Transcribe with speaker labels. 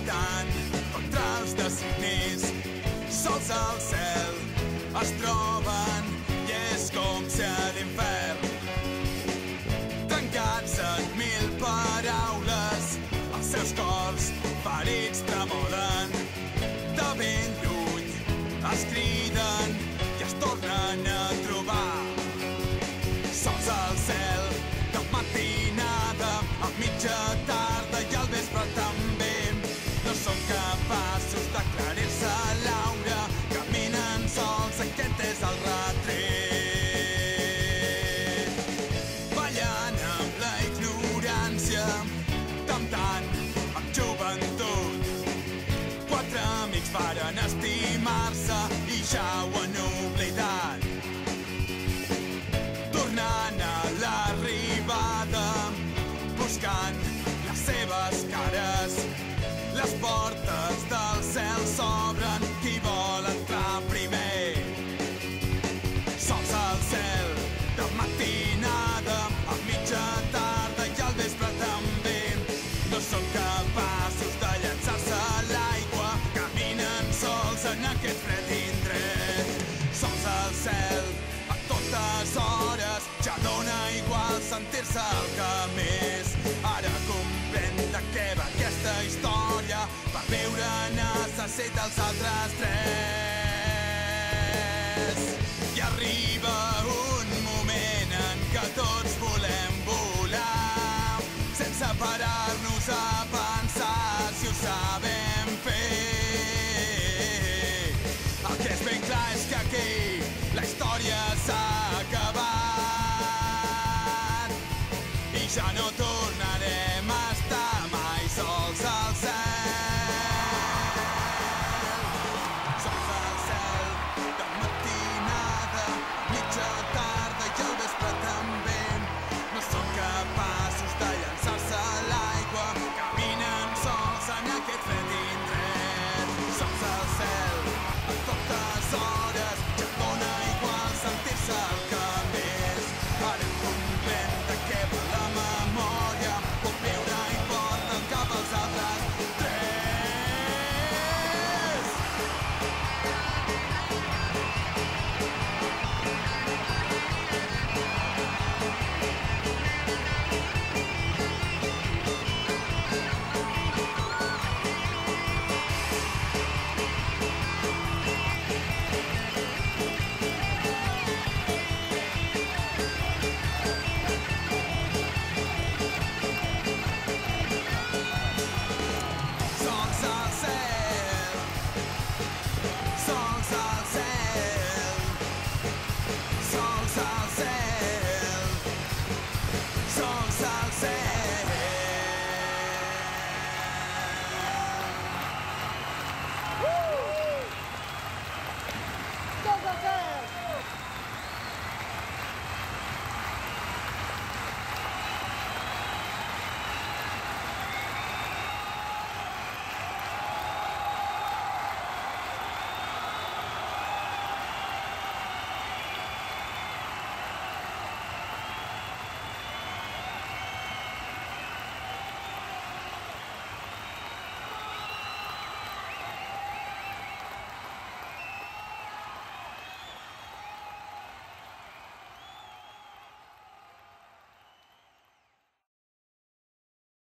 Speaker 1: lluitant contra els designers. Sols al cel es troben i és com si a l'infern. Trencats en mil paraules, els seus cors ferits tremolen. De ben lluny es criden i es tornen a trobar. Sols al cel, de matinada, a mitja tarda i al vespre també. No són capaços d'aclarir-se l'aura, caminen sols, aquest és el retret. Ballant amb la ignorància, temptant amb joventut. Quatre amics varen estimar-se i ja ho han oblidat. Tornant a l'arribada, buscant les seves cares. Les portes del cel s'obren, qui vol entrar primer? Sols al cel, de matinada, a mitja tarda i al vespre també. No són capaços de llançar-se a l'aigua, caminen sols en aquest fred indret. Sols al cel, a totes hores, ja dona igual sentir-se el que més. Ara comprèn de què va aquesta història, per viure necessita els altres tres. I arriba